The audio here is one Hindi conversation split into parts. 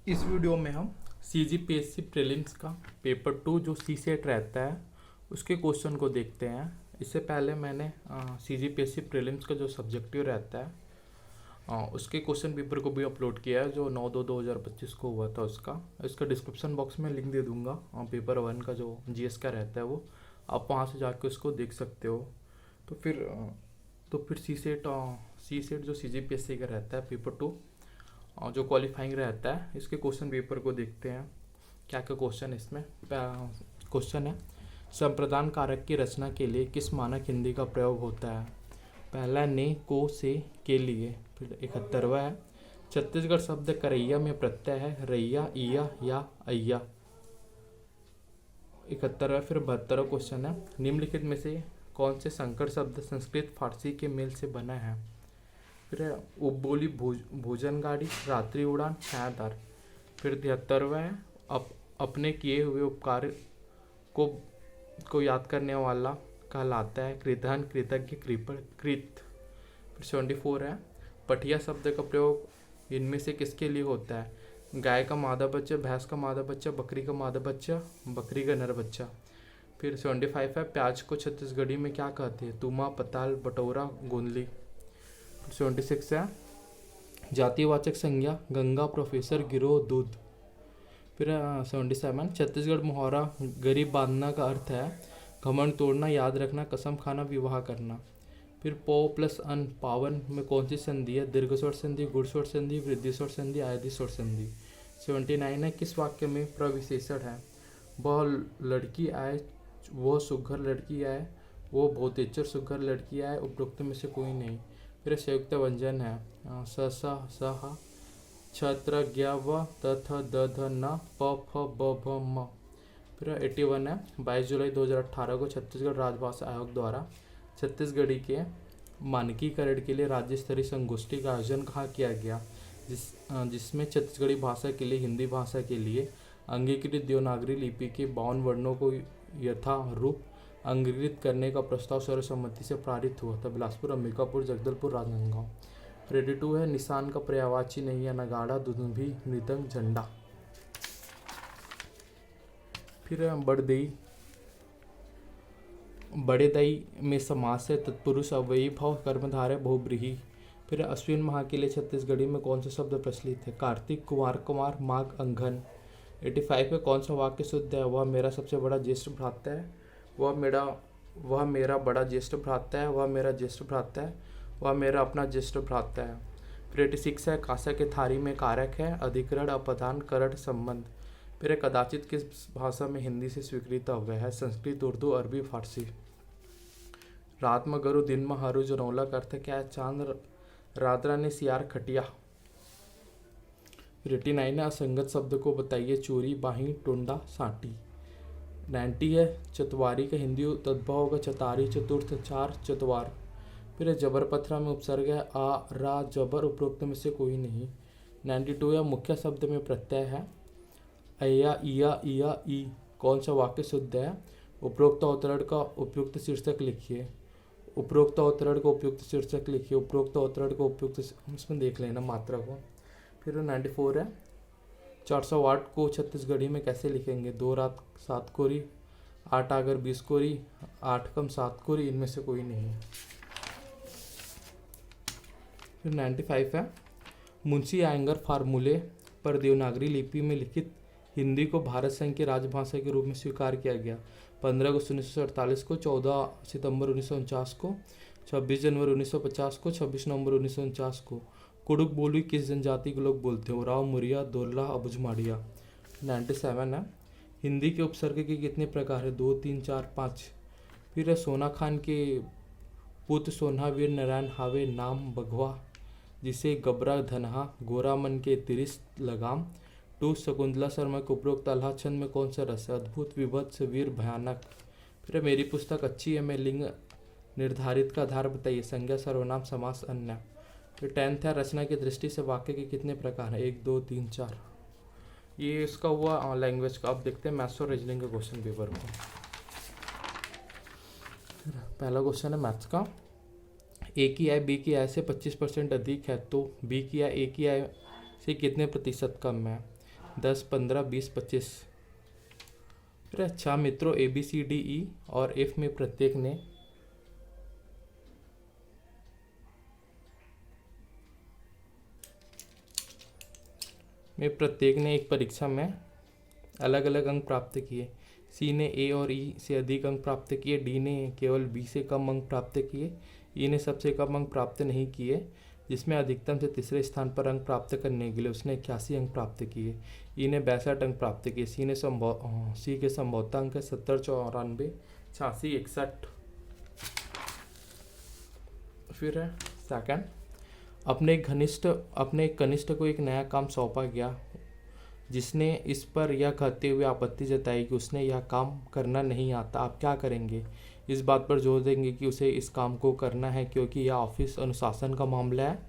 इस वीडियो में हम CGPSC प्रीलिम्स का पेपर 2 जो CSET रहता है उसके क्वेश्चन को देखते हैं। इससे पहले मैंने CGPSC प्रीलिम्स का जो सब्जेक्टिव रहता है उसके क्वेश्चन पेपर को भी अपलोड किया है जो 9/2/2025 को हुआ था। इसका डिस्क्रिप्शन बॉक्स में लिंक दे दूंगा। पेपर 1 का जो GS का रहता है वो आप वहाँ से जाके उसको देख सकते हो। तो फिर CSET जो CGPSC का रहता है पेपर 2 जो क्वालिफाइंग रहता है इसके क्वेश्चन पेपर को देखते हैं। क्या क्या क्वेश्चन इसमें क्वेश्चन है, संप्रदान कारक की रचना के लिए किस मानक हिंदी का प्रयोग होता है? पहला ने, को, से, के लिए। फिर 71वां है, छत्तीसगढ़ शब्द करैया में प्रत्यय है रैया, इया या अय्या। 71वां। फिर 72वां क्वेश्चन है, निम्नलिखित में से कौन से संकर शब्द संस्कृत फारसी के मेल से बना है? फिर उपबोली भोजन गाड़ी, रात्रि उड़ान, छायादार। फिर 73वां है, अपने किए हुए उपकार को याद करने वाला कहलाता है कृतघ्न, कृतज्ञ, कृपण, कृत। फिर 74 है, पठिया शब्द का प्रयोग इनमें से किसके लिए होता है? गाय का मादा बच्चा, भैंस का मादा बच्चा, बकरी का मादा बच्चा, बकरी का नर बच्चा। फिर 75 है, प्याज को छत्तीसगढ़ी में क्या कहते हैं? तुमा, पताल, बटोरा, गोंदली। 76 है, जातिवाचक संज्ञा गंगा, प्रोफेसर, गिरोह, दूध। फिर 77, छत्तीसगढ़ मुहावरा गरीब बांधना का अर्थ है घमंड तोड़ना, याद रखना, कसम खाना, विवाह करना। फिर पौ प्लस अन, पावन में कौन सी संधि है? दीर्घ स्वर संधि, गुण स्वर संधि, वृद्धि स्वर संधि, आयधि स्वर संधि। 79 है, किस वाक्य में प्रविशेषण है? वह लड़की आए, वह सुघर लड़की आए, वो बहुतेचर सुघर लड़की आए, उपरोक्त में से कोई नहीं। फिर संयुक्त व्यंजन है स स सह, छत्र, ज्ञ, व, त, थ, द, ध, न, प, फ, ब, भ, म। फिर 81 है, 22 जुलाई 2018 को छत्तीसगढ़ राजभाषा आयोग द्वारा छत्तीसगढ़ी के मानकीकरण के लिए राज्य स्तरीय संगोष्ठी का आयोजन कहाँ किया गया? जिसमें छत्तीसगढ़ी भाषा के लिए हिंदी भाषा के लिए अंगीकृत देवनागरी लिपि के 52 वर्णों को यथारूप अंगीकृत करने का प्रस्ताव सर्वसम्मति से पारित हुआ था। बिलासपुर, अंबिकापुर, जगदलपुर, राजनांदगांव। 82 है, निशान का पर्यायवाची नहीं है नगाड़ा, दुदुम्भी, मृदंग, झंडा। फिर बड़दई, बड़े दई में समास है तत्पुरुष अव्ययी भाव, कर्मधारय, बहुब्रीहि। फिर अश्विन माह के लिए छत्तीसगढ़ी में कौन सा शब्द प्रचलित है? कार्तिक, कुमार, कुमार, माघ, अंगन। 85 में कौन सा वाक्य शुद्ध है? वह मेरा सबसे बड़ा ज्येष्ठ भ्राता है, वह मेरा बड़ा ज्येष्ठ भ्राता है, वह मेरा ज्येष्ठ भ्राता है, वह मेरा अपना ज्येष्ठ भ्राता है। फिर 86 है, कांसा के थारी में कारक है अधिकरण, अपधान, करण, संबंध। फिर कदाचित किस भाषा में हिंदी से स्वीकृत अव्यय है? संस्कृत, उर्दू, अरबी, फारसी। रात में गरु, दिन में हरू, जनौला का अर्थ क्या है? चांद, रात्रा ने सियार, खटिया। फिर 89 है, असंगत शब्द को बताइए? चोरी, बाही, टोंडा, साटी। 90 है, चतवारी का हिंदी तद्भव होगा चतारी, चतुर्थ, चार, चतवार। फिर जबर पथरा में उपसर्ग है आ, रा, जबर, उपरोक्त में से कोई नहीं। 92 है, मुख्य शब्द में प्रत्यय है अया, इया, इया, ई। कौन सा वाक्य शुद्ध है? उपरोक्त अवतरण का उपयुक्त शीर्षक लिखिए। उपरोक्त अवतरण को उपयुक्त शीर्षक लिखिए। उपरोक्त अवतरण को उपयुक्त, इसमें देख लेना मात्रा को। फिर 94 है, 408 को छत्तीसगढ़ी में कैसे लिखेंगे? 2 रात 7 कोरी, 8 आगर 20 कोरी, 8 कम 7 कोरी, इनमें से कोई नहीं। फिर 95 है, मुंशी आयंगर फार्मूले पर देवनागरी लिपि में लिखित हिंदी को भारत संघ की राजभाषा के रूप में स्वीकार किया गया। 15 अगस्त 1948 को, 14 सितंबर 1949 को, 26 जनवरी 1950 को, 26 नवंबर 1949 को। कुडुक बोली किस जनजाति के लोग बोलते हैं? उराव, मुरिया, दोरला, अबुझमाड़िया। 97 है, हिंदी के उपसर्ग के कितने प्रकार है? 2, 3, 4, 5। फिर है, सोना खान के पुत्र सोनावीर नारायण हावे नाम बघवा, जिसे गबरा धनहा, गोरा मन के तिरिस्त लगाम। 2, शकुंतला शर्मा के उपरोक्त अल्लाह छंद में कौन सा रस है? अद्भुत, विभत्स, वीर, भयानक। फिर मेरी पुस्तक अच्छी है, मैं लिंग निर्धारित का आधार बताइए? संज्ञा, सर्वनाम, समास, अन्य। फिर 10th है, रचना की दृष्टि से वाक्य के कितने प्रकार हैं? 1, 2, 3, 4। ये इसका हुआ लैंग्वेज का। अब देखते हैं मैथ्स और रीजनिंग के क्वेश्चन पेपर को। पहला क्वेश्चन है मैथ्स का, ए की आय बी की आय से 25% अधिक है तो बी की आय ए की आय से कितने प्रतिशत कम है? 10, 15, 20, 25। फिर अच्छा मित्रों, ए बी सी डी ई और एफ में प्रत्येक ने एक परीक्षा में अलग अलग अंक प्राप्त किए। सी ने ए और ई से अधिक अंक प्राप्त किए, डी ने केवल बी से कम अंक प्राप्त किए, ई ने सबसे कम अंक प्राप्त नहीं किए, जिसमें अधिकतम से तीसरे स्थान पर अंक प्राप्त करने के लिए उसने 81 अंक प्राप्त किए। ई ने 62 अंक प्राप्त किए। सी के संभवतः अंक 70, 94, 86, 61। फिर है सेकंड, अपने एक कनिष्ठ को एक नया काम सौंपा गया, जिसने इस पर यह कहते हुए आपत्ति जताई कि उसने यह काम करना नहीं आता। आप क्या करेंगे? इस बात पर जोर देंगे कि उसे इस काम को करना है क्योंकि यह ऑफिस अनुशासन का मामला है।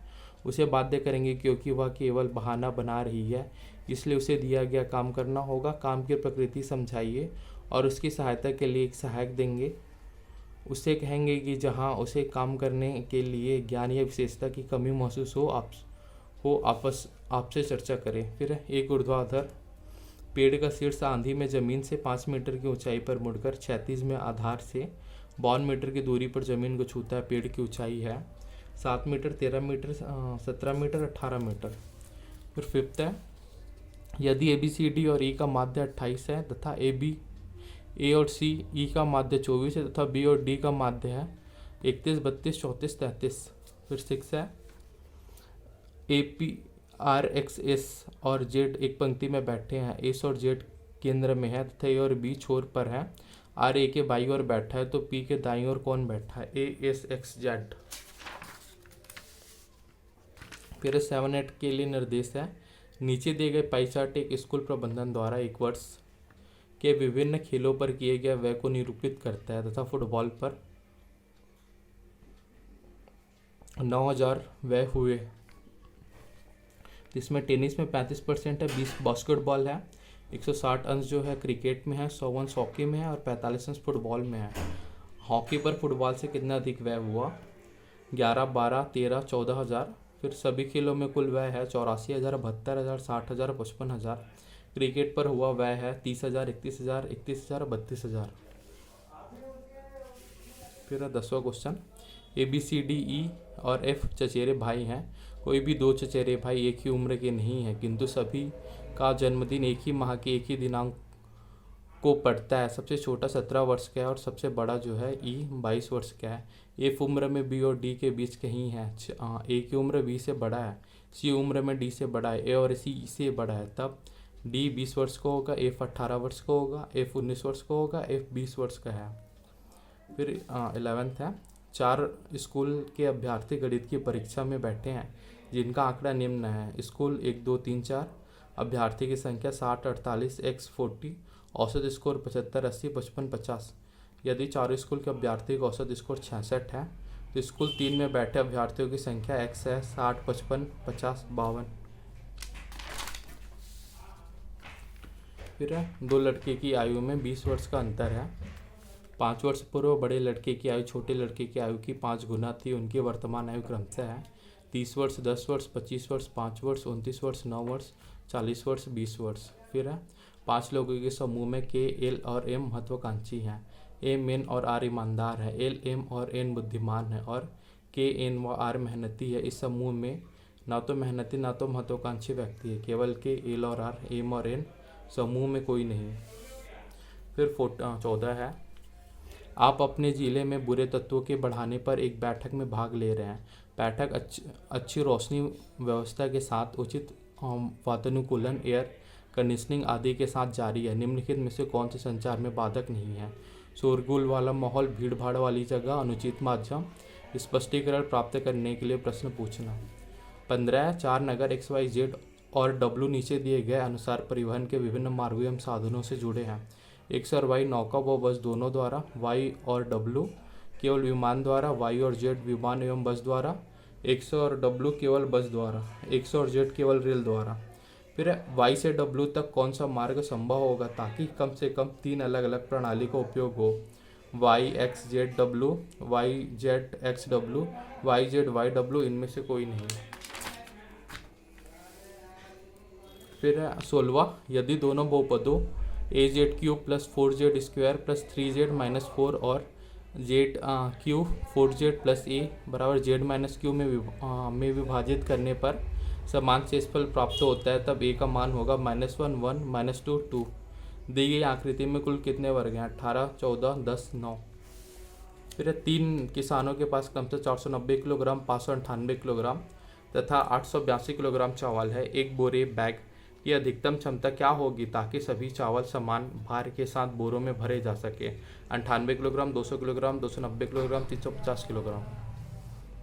उसे बाध्य करेंगे क्योंकि वह केवल बहाना बना रही है, इसलिए उसे दिया गया काम करना होगा। काम की प्रकृति समझाइए और उसकी सहायता के लिए एक सहायक देंगे। उससे कहेंगे कि जहाँ उसे काम करने के लिए ज्ञान या विशेषता की कमी महसूस हो आपसे चर्चा करें। फिर एक ऊर्ध्वाधर, पेड़ का शीर्ष आंधी में जमीन से 5 मीटर की ऊंचाई पर मुड़कर क्षैतिज में आधार से 52 मीटर की दूरी पर जमीन को छूता है। पेड़ की ऊंचाई है 7 मीटर, 13 मीटर, 17 मीटर, 18 मीटर। फिर फिफ्थ है, यदि ए बी सी डी और ई का माध्य 28 है तथा ए और सी ई का माध्य 24 है तथा बी और डी का माध्य है 31, 32, 34, 33। फिर 6 है, A P R x S और जेड एक पंक्ति में बैठे हैं, एस और जेड केंद्र में है तथा ए और बी छोर पर है। आर ए के बाईं ओर बैठा है तो पी के दाईं ओर कौन बैठा है? A S x Z. फिर 7, 8 के लिए निर्देश है, नीचे दिए गए पाई चार्ट एक स्कूल प्रबंधन द्वारा एक वर्ष के विभिन्न खेलों पर किए गए व्यय को निरूपित करता है तथा फुटबॉल पर 9,000 व्यय हुए, जिसमें टेनिस में 35% है, 20 बास्केटबॉल है, 160 अंश जो है क्रिकेट में है, 100 अंश हॉकी में है और 45 अंश फुटबॉल में है। हॉकी पर फुटबॉल से कितना अधिक व्यय हुआ? 11, 12, 13, 14,000। फिर सभी खेलों में कुल व्यय है 84,000, 72,000, 60,000, 55,000। क्रिकेट पर हुआ व्यय है 30,000, 31,000, 31,000, 32,000। फिर 10वां question, A B C D E और एफ चचेरे भाई हैं। कोई भी 2 चचेरे भाई एक ही उम्र के नहीं हैं, किंतु सभी का जन्मदिन एक ही माह के एक ही दिनांक को पड़ता है। सबसे छोटा 17 वर्ष का है और सबसे बड़ा जो है ई 22 वर्ष का है। एफ उम्र में बी और डी के बीच कहीं है। ए की उम्र बी से बड़ा है, सी उम्र में डी से बड़ा है, ए और सी से बड़ा है, तब डी 20 वर्ष को होगा, एफ 18 वर्ष को होगा, एफ 19 वर्ष को होगा, एफ 20 वर्ष का है। फिर 11th है, 4 स्कूल के अभ्यर्थी गणित की परीक्षा में बैठे हैं जिनका आंकड़ा निम्न है। स्कूल 1, 2, 3, 4, अभ्यर्थी की संख्या 60, 48, x 40, औसत स्कोर 75, 80, 55, 50। यदि 4 स्कूल के अभ्यर्थी का औसत स्कोर 66 है तो स्कूल 3 में बैठे अभ्यर्थियों की संख्या x है 60, 55, 50, 52। फिर 2 लड़के की आयु में 20 वर्ष का अंतर है। 5 वर्ष पूर्व बड़े लड़के की आयु छोटे लड़के की आयु की 5 गुना थी। उनकी वर्तमान आयु क्रमशः है 30 वर्ष, 10 वर्ष, 25 वर्ष, 5 वर्ष, 29 वर्ष, 9 वर्ष, 40 वर्ष, 20 वर्ष। फिर है 5 लोगों के समूह में के, एल और एम महत्वाकांक्षी हैं। एम, एन और आर ईमानदार है, एल, एम और एन बुद्धिमान है और के, एन व आर मेहनती है। इस समूह में ना तो मेहनती ना तो महत्वाकांक्षी व्यक्ति है, केवल के, एल और आर, एम और एन, समूह में कोई नहीं। फिर 14 है, आप अपने जिले में बुरे तत्वों के बढ़ाने पर एक बैठक में भाग ले रहे हैं। बैठक अच्छी रोशनी व्यवस्था के साथ उचित वातानुकूलन, एयर कंडीशनिंग आदि के साथ जारी है। निम्नलिखित में से कौन से संचार में बाधक नहीं है? शोरगुल वाला माहौल, भीड़ भाड़ वाली जगह, अनुचित माध्यम, स्पष्टीकरण प्राप्त करने के लिए प्रश्न पूछना। 15 4 नगर XYZ और W नीचे दिए गए अनुसार परिवहन के विभिन्न मार्गों एवं साधनों से जुड़े हैं। X और Y नौका व बस दोनों द्वारा, Y और W केवल विमान द्वारा, Y और Z विमान एवं बस द्वारा, X और W केवल बस द्वारा, X और Z केवल रेल द्वारा। फिर Y से W तक कौन सा मार्ग संभव होगा ताकि कम से कम 3 अलग अलग प्रणाली का उपयोग हो? Y X Z W, Y Z X W, Y Z Y W, इनमें से कोई नहीं। फिर 16, यदि दोनों बहुपदों AZ³ plus 4Z² plus 3Z minus 4 और Z³ 4Z प्लस A बराबर Z-Q में विभाजित करने पर समान शेषफल प्राप्त होता है, तब A का मान होगा -1 1 -2 2। दी गई आकृति में कुल कितने वर्ग हैं? 18 14 10 9। फिर 3 किसानों के पास क्रमशः 490 किलोग्राम, 598 किलोग्राम तथा 882 किलोग्राम चावल है। एक बोरे बैग की अधिकतम क्षमता क्या होगी ताकि सभी चावल समान भार के साथ बोरों में भरे जा सके? 98 किलोग्राम, 200 किलोग्राम, 290 किलोग्राम, 350 किलोग्राम।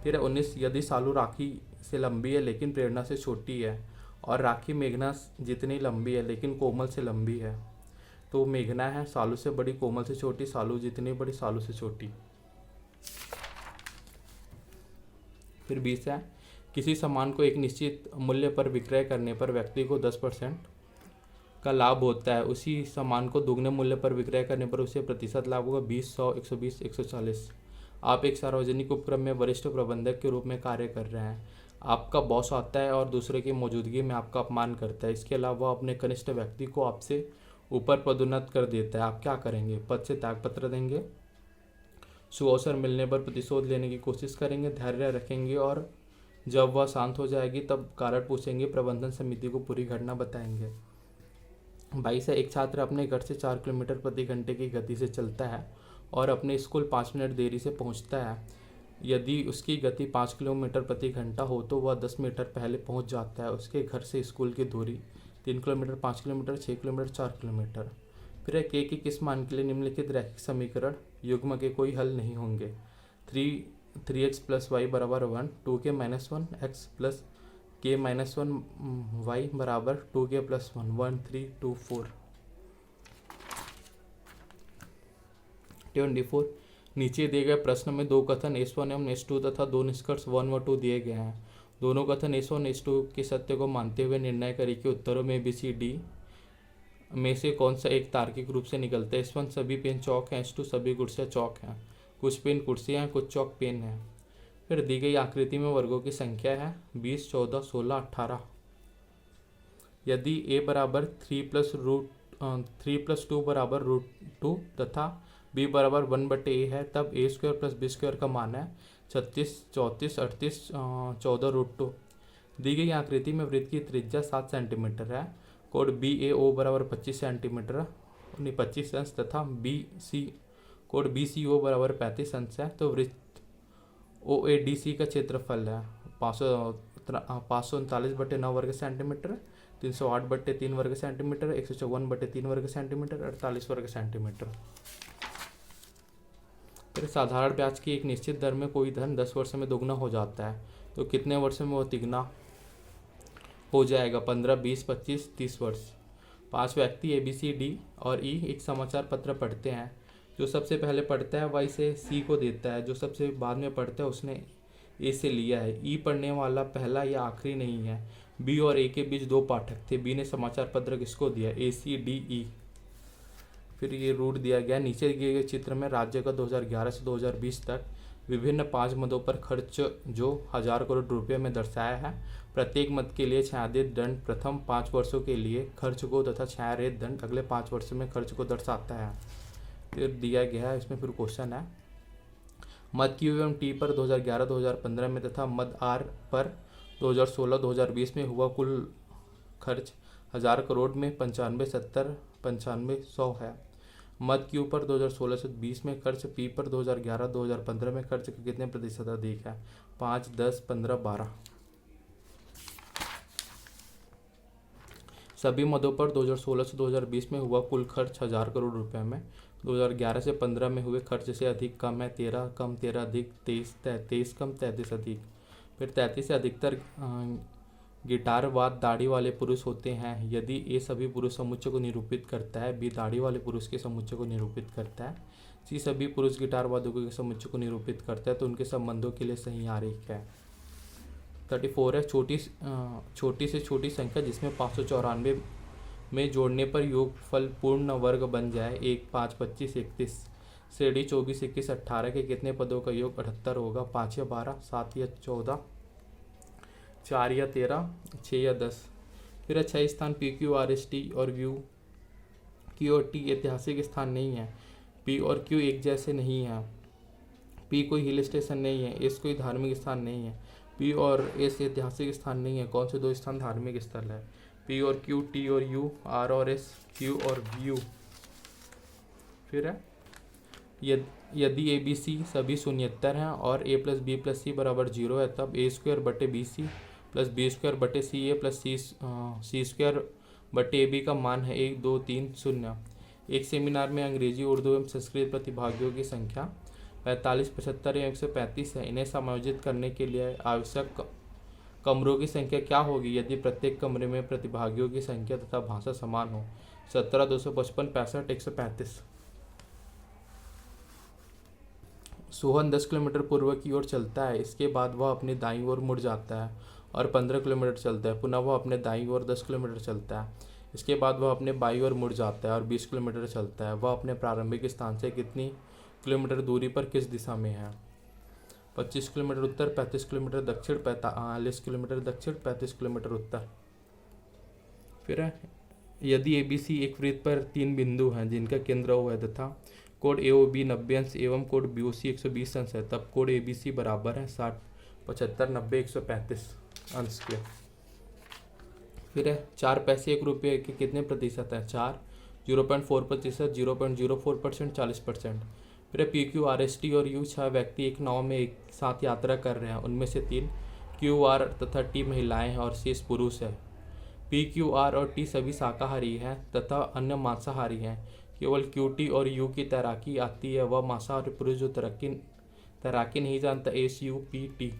फिर 19, यदि सालू राखी से लंबी है लेकिन प्रेरणा से छोटी है और राखी मेघना जितनी लंबी है लेकिन कोमल से लंबी है, तो मेघना है सालू से बड़ी, कोमल से छोटी, सालू जितनी बड़ी सालू से छोटी। फिर 20 है, किसी सामान को एक निश्चित मूल्य पर विक्रय करने पर व्यक्ति को 10% का लाभ होता है। उसी सामान को दुगने मूल्य पर विक्रय करने पर उसे प्रतिशत लाभ होगा 20, 100, 120, 140। आप एक सार्वजनिक उपक्रम में वरिष्ठ प्रबंधक के रूप में कार्य कर रहे हैं। आपका बॉस आता है और दूसरे की मौजूदगी में आपका अपमान करता है। इसके अलावा वह अपने कनिष्ठ व्यक्ति को आपसे ऊपर पदोन्नत कर देता है। आप क्या करेंगे? पद से त्यागपत्र देंगे, सुअवसर मिलने पर प्रतिशोध लेने की कोशिश करेंगे, धैर्य रखेंगे और जब वह शांत हो जाएगी तब कारण पूछेंगे, प्रबंधन समिति को पूरी घटना बताएंगे। 22 है, एक छात्र अपने घर से 4 किलोमीटर प्रति घंटे की गति से चलता है और अपने स्कूल 5 मिनट देरी से पहुंचता है। यदि उसकी गति 5 किलोमीटर प्रति घंटा हो तो वह 10 मीटर पहले पहुंच जाता है। उसके घर से स्कूल की दूरी 3 किलोमीटर, 5 किलोमीटर, 6 किलोमीटर, 4 किलोमीटर। फिर के किस मान के लिए निम्नलिखित रैखिक समीकरण युग्म के कोई हल नहीं होंगे? 3x प्लस वाई बराबर 1, 2k minus 1 x plus k minus 1 y बराबर 2k प्लस 1, 1 3 2 4। 24, नीचे दिए गए प्रश्न में दो कथन S1 एवं S2 तथा दो निष्कर्ष 1 व 2 दिए गए हैं। दोनों कथन S1 S2 के सत्य को मानते हुए निर्णय करें कि उत्तरों में ABCD में से कौन सा एक तार्किक रूप से निकलता है। S1 सभी पेन चौक हैं, S2 सभी कुर्सियाँ चौक हैं, कुछ पेन कुर्सियाँ हैं, कुछ चौक पेन हैं। फिर दी गई आकृति में वर्गों की संख्या है 20, 14, 16, 18। यदि A बराबर 3+2 बराबर √2 तथा B बराबर 1/A है, तब A² प्लस B² का मान है 36, 34, 38, 14 √2। दी गई आकृति में वृत्त की त्रिज्या 7 सेंटीमीटर है। कोड BAO बराबर 25 सेंटीमीटर 25 अंश तथा कोड BCO बराबर 35 अंश है। तो वृत्त OADC का क्षेत्रफल है 539/9 वर्ग सेंटीमीटर, 308/3 वर्ग सेंटीमीटर, 154/3 वर्ग सेंटीमीटर, 48 वर्ग सेंटीमीटर। फिर साधारण ब्याज की एक निश्चित दर में कोई धन 10 वर्ष में दोगुना हो जाता है, तो कितने वर्ष में वो तिगुना हो जाएगा? 15, 20, 25, 30 वर्ष। 5 व्यक्ति ABCD और E एक समाचार पत्र पढ़ते हैं। जो सबसे पहले पढ़ता है वह इसे C को देता है, जो सबसे बाद में पढ़ता है उसने A से लिया है। E पढ़ने वाला पहला या आखिरी नहीं है। B और A के बीच 2 पाठक थे। B ने समाचार पत्र किसको दिया? ACDE। फिर ये रूट दिया गया। नीचे दिए गए चित्र में राज्य का 2011 से 2020 तक विभिन्न 5 मदों पर खर्च जो 1000 करोड़ रुपये में दर्शाया है। प्रत्येक मद के लिए छायांकित दंड प्रथम 5 वर्षों के लिए खर्च को तथा छायांकित दंड अगले 5 वर्षों में खर्च को दर्शाता है। फिर दिया गया है, इसमें फिर क्वेश्चन है मद Q एवं T पर 2011-2015 में तथा मद R पर 2016-2020 में हुआ कुल खर्च 1000 करोड़ में 95, 70, 95, 100 है। मद Q पर 2016 से 20 में खर्च P पर 2011-2015 में खर्च का कितने प्रतिशत अधिक है? 5, 10, 15, 12। सभी मदों पर 2016 से 2020 में हुआ कुल खर्च 1000 करोड़ रुपए में 2011 से 15 में हुए खर्च से अधिक कम है 13 कम 13 अधिक 23 कम 33 अधिक। फिर 33 से अधिकतर गिटारवाद दाढ़ी वाले पुरुष होते हैं। यदि ए सभी पुरुष समुच्चय को निरूपित करता है, बी दाढ़ी वाले पुरुष के समुच्चय को निरूपित करता है, सी सभी पुरुष गिटारवादकों के समुच्चय को निरूपित करता है, तो उनके संबंधों के लिए सही आरेख है। 34 है छोटी से छोटी संख्या जिसमें 594 में जोड़ने पर योगफल पूर्ण वर्ग बन जाए 1, 5, 25, 31। श्रेणी 24, 21, 18 के कितने पदों का योग 78 होगा? 5 या 12, 7 या 14, 4 या 13, 6 या 10। फिर 6 स्थान P Q R S T और व्यू क्यू और टी ऐतिहासिक स्थान नहीं है। पी और क्यू एक जैसे नहीं हैं। पी कोई हिल स्टेशन नहीं है। एस कोई धार्मिक स्थान नहीं है। पी और एस ऐतिहासिक स्थान नहीं है। कौन से दो स्थान धार्मिक स्थल है? पी और क्यू, टी और यू, आर और एस, क्यू और व्यू। फिर है यदि ए बी सी सभी शून्येतर हैं और A plus B plus C बराबर 0 है, तब ए स्क्वायर बटे B C plus B square बटे सी ए प्लस सी स्क्वायर बटे ए बी का मान है 1, 2, 3, 0। एक सेमिनार में अंग्रेजी, उर्दू एवं संस्कृत प्रतिभागियों की संख्या 45, 75 या 135 है। इन्हें समायोजित करने के लिए आवश्यक कमरों की संख्या क्या होगी यदि प्रत्येक कमरे में प्रतिभागियों की संख्या तथा भाषा समान हो? 17, 255, 65, 135। सोहन 10 किलोमीटर पूर्व की ओर चलता है। इसके बाद वह अपनी दाईं ओर मुड़ जाता है और 15 किलोमीटर चलता है। पुनः वह अपने दाईं ओर 10 किलोमीटर चलता है। इसके बाद वह अपने बाईं ओर मुड़ जाता है और 20 किलोमीटर चलता है। वह अपने प्रारंभिक स्थान से कितनी किलोमीटर दूरी पर किस दिशा में है? 25 किलोमीटर उत्तर, 35 किलोमीटर दक्षिण, 45 किलोमीटर दक्षिण, 35 किलोमीटर उत्तर। फिर है यदि ए बी सी एक वृत्त पर 3 बिंदु हैं जिनका केंद्र O है तथा कोड ए ओ बी 90 अंश एवं कोड बी ओ सी 120 अंश है, तब कोड ए बी सी बराबर है 60, 75, 90, 135 अंश के। फिर है 4 पैसे 1 रुपये के कितने प्रतिशत हैं? 4, 0.4%, 0.04%, 40%। फिर P Q R S T और यू 6 व्यक्ति एक नाव में एक साथ यात्रा कर रहे हैं। उनमें से 3 क्यू आर तथा टी महिलाएं हैं और शेष पुरुष है। पी क्यू आर और टी सभी शाकाहारी हैं तथा अन्य मांसाहारी हैं। केवल क्यू टी और यू की तैराकी आती है। वह मांसाहारी पुरुष जो तैराकी नहीं जानता, एस यू पी टी।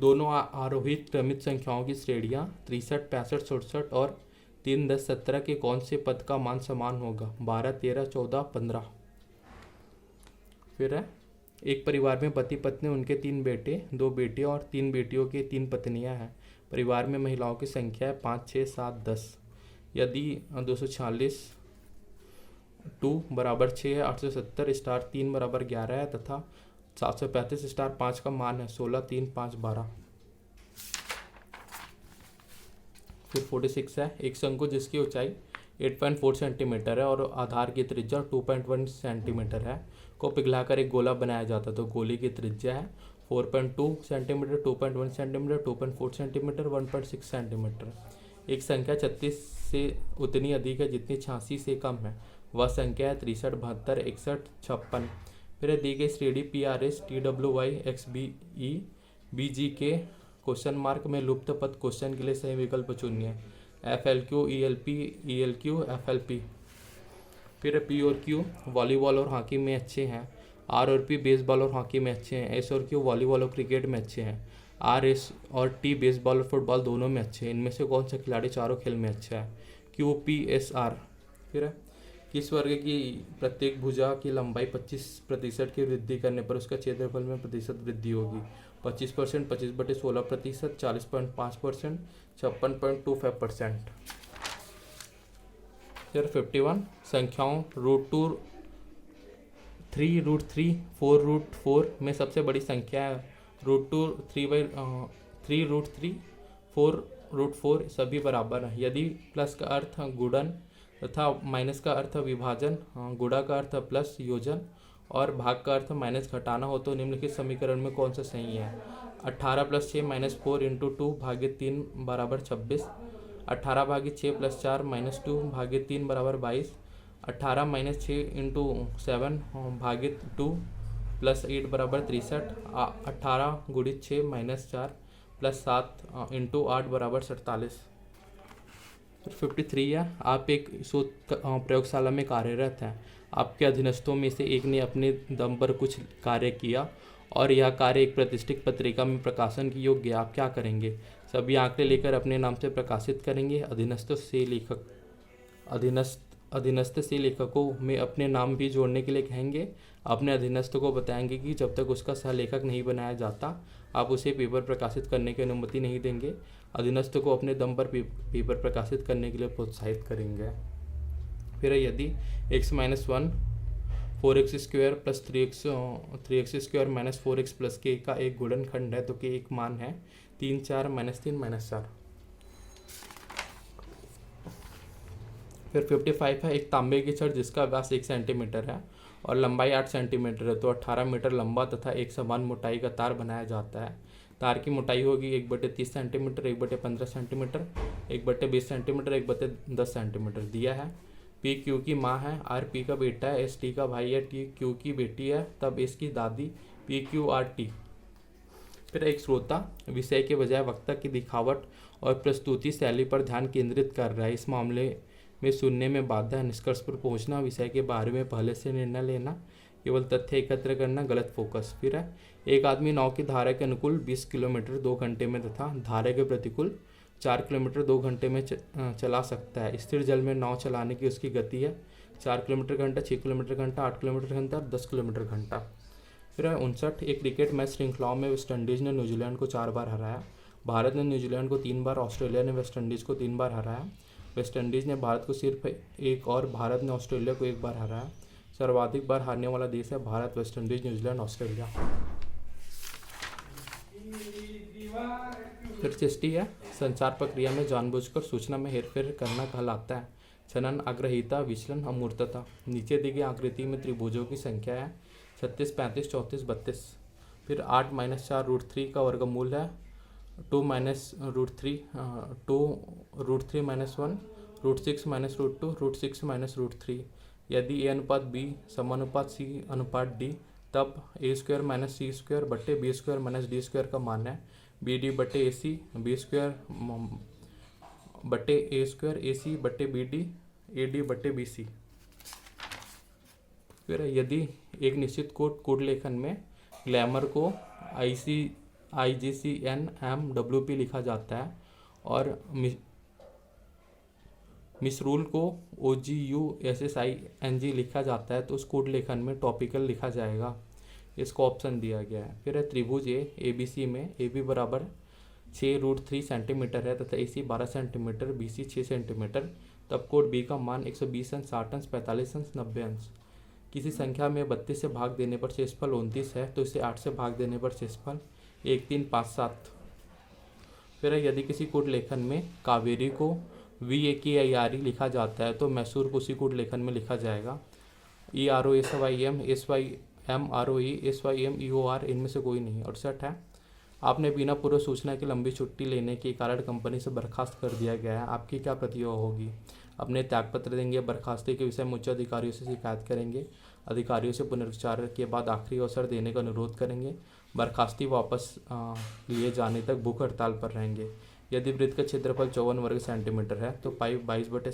दोनों आरोहित क्रमित संख्याओं की श्रेणियाँ 63, 65, 67 और 3, 10, 17 के कौन से पद का मान समान होगा? 12, 13, 14, 15। फिर है एक परिवार में पति पत्नी, उनके 3 बेटे, 2 बेटियां और 3 बेटियों के 3 पत्नियां हैं। परिवार में महिलाओं की संख्या है 5, 6, 7, 10। यदि 246 2 बराबर 6 है, 870 स्टार 3 बराबर 11 है तथा 735 स्टार 5 का मान है 16, 3, 5, 12। फिर 46 है एक शंकु जिसकी ऊंचाई 8.4 सेंटीमीटर है और आधार की त्रिज्या 2.1 सेंटीमीटर है को पिघलाकर एक गोला बनाया जाता है, तो गोले की त्रिज्या है 4.2 सेंटीमीटर, 2.1 सेंटीमीटर, 2.4 सेंटीमीटर, 1.6 सेंटीमीटर। एक संख्या 36 से उतनी अधिक है जितनी 86 से कम है। वह संख्या है 63, 72, 61, 56। फिर दी गई श्रेणी P R S T W Y X B E B G K question mark में लुप्त पद क्वेश्चन के लिए सही विकल्प चुनिए। F L Q, E L Q, F L P. फिर पी और क्यू वॉलीबॉल और हॉकी में अच्छे हैं। आर और पी बेसबॉल और हॉकी में अच्छे हैं। एस और क्यू वॉलीबॉल और क्रिकेट में अच्छे हैं। आर, एस और टी बेसबॉल और फुटबॉल दोनों में अच्छे हैं। इनमें से कौन सा खिलाड़ी चारों खेल में अच्छा है? Q, P, S, R. फिर किस वर्ग की प्रत्येक भुजा की लंबाई 25% की वृद्धि करने पर उसका क्षेत्रफल में प्रतिशत वृद्धि होगी? 25%, 25/16%, 40.5%, 56.25%। फिर 51 संख्याओं √2, 3 √3, 4 √4 में सबसे बड़ी संख्या है √2, 3 √3, 4 √4 सभी बराबर हैं। यदि प्लस का अर्थ गुणन तथा माइनस का अर्थ विभाजन, गुणा का अर्थ प्लस योजन और भाग का अर्थ माइनस घटाना हो तो निम्नलिखित समीकरण में कौन सा सही है? 18 + 6 - 4 × 2 भागे 3 बराबर 26। 18 भागे 6 + 4 - 2 भागे 3 बराबर 22। 18 - 6 × 7 भागे 2 + 8 बराबर 63। 18 × 6 - 4 + 7 × 8 बराबर 47। 53 है आप एक शोध प्रयोगशाला में कार्यरत हैं। आपके अधीनस्थों में से एक ने अपने दम पर कुछ कार्य किया और यह कार्य एक प्रतिष्ठित पत्रिका में प्रकाशन के योग्य है। आप क्या करेंगे? सभी आंकड़े लेकर अपने नाम से प्रकाशित करेंगे। अधीनस्थ से लेखकों में अपने नाम भी जोड़ने के लिए कहेंगे। अपने अधीनस्थ को बताएंगे कि जब तक उसका सह लेखक नहीं बनाया जाता आप उसे पेपर प्रकाशित करने की अनुमति नहीं देंगे। अधीनस्थ को अपने दम पर पेपर प्रकाशित करने के लिए प्रोत्साहित करेंगे। फिर यदि x - 1 4x² + 3x² - 4x + k का एक गुणनखंड है तो k एक मान है 3, 4 - 3 - 4। फिर 55 है, एक तांबे की छड़ जिसका व्यास 1 सेंटीमीटर है और लंबाई 8 सेंटीमीटर है तो 18 मीटर लंबा तथा एक समान मोटाई का तार बनाया जाता है। तार की मोटाई होगी 1/30 सेंटीमीटर, 1/15 सेंटीमीटर, 1/20 सेंटीमीटर, 1/10 सेंटीमीटर दिया है। पी क्यू की माँ है, आर पी का बेटा है, एस टी का भाई है, टी क्यू की बेटी है, तब इसकी दादी, पी क्यू आर टी। फिर एक श्रोता विषय के बजाय वक्ता की दिखावट और प्रस्तुति शैली पर ध्यान केंद्रित कर रहा है। इस मामले में सुनने में बाधा है, निष्कर्ष पर पहुंचना, विषय के बारे में पहले से निर्णय लेना, केवल तथ्य एकत्र करना, गलत फोकस। फिर है एक आदमी नाव की धारा के अनुकूल 20 किलोमीटर 2 घंटे में तथा धारा के प्रतिकूल 4 किलोमीटर 2 घंटे में चला सकता है। स्थिर जल में नाव चलाने की उसकी गति है 4 किलोमीटर घंटा, 6 किलोमीटर घंटा, 8 किलोमीटर घंटा और 10 किलोमीटर घंटा। फिर है 59, एक क्रिकेट मैच श्रृंखलाओं में वेस्टइंडीज़ ने न्यूजीलैंड को 4 बार हराया। भारत ने न्यूजीलैंड को 3 बार, ऑस्ट्रेलिया ने वेस्टइंडीज़ को 3 बार हराया। वेस्टइंडीज़ ने भारत को सिर्फ 1 और भारत ने ऑस्ट्रेलिया को 1 बार हराया। सर्वाधिक बार हारने वाला देश है भारत, वेस्टइंडीज़, न्यूजीलैंड, ऑस्ट्रेलिया। फिर 60 है, संचार प्रक्रिया में जानबूझकर सूचना में हेरफेर करना कहलाता है छनन, आग्रहीता, विचलन, अमूर्तता। नीचे दी गई आकृति में त्रिभुजों की संख्या है 36, 35, 34, 32। फिर 8 - 4 √3 का वर्गमूल है 2 - √3, 2 √3 - 1, √6 - √2, √6 - √3। यदि a अनुपात b समानुपात c अनुपात d, तब a² - c² बट्टे b² - d² का मान है bd बट्टे ac, b² बट्टे a² ac बट्टे bd, ad बट्टे bc। फिर यदि एक निश्चित कोड लेखन में ग्लैमर को IGCNMWP लिखा जाता है और मिसरूल को OGUSSING लिखा जाता है तो उस कोड लेखन में टॉपिकल लिखा जाएगा। इसको ऑप्शन दिया गया है। फिर है त्रिभुज ABC में AB बराबर 6 √3 सेंटीमीटर है तथा AC 12 सेंटीमीटर, BC 6 सेंटीमीटर, तब कोड B का मान 120 अंश, 60 अंश, 45 अंश, 90 अंश। किसी संख्या में 32 से भाग देने पर शेषफल 29 है तो इसे 8 से भाग देने पर शेषफल 1, 3, 5, 7। फिर यदि किसी कोड लेखन में कावेरी को VAKIRE लिखा जाता है तो मैसूर को उसी कोड लेखन में लिखा जाएगा EROSYM, SYMROE, SYMEOR, इनमें से कोई नहीं। 68 है, आपने बिना पूर्व सूचना की लंबी छुट्टी लेने के कारण कंपनी से बर्खास्त कर दिया गया है, आपकी क्या प्रतिक्रिया होगी? अपने त्यागपत्र देंगे, बर्खास्ती के विषय में उच्च अधिकारियों से शिकायत करेंगे, अधिकारियों से पुनर्विचार के बाद आखिरी अवसर देने का अनुरोध करेंगे, बर्खास्ती वापस लिए जाने तक भूख हड़ताल पर रहेंगे। यदि वृत्त का क्षेत्रफल 54 वर्ग सेंटीमीटर है तो पाइप 22/7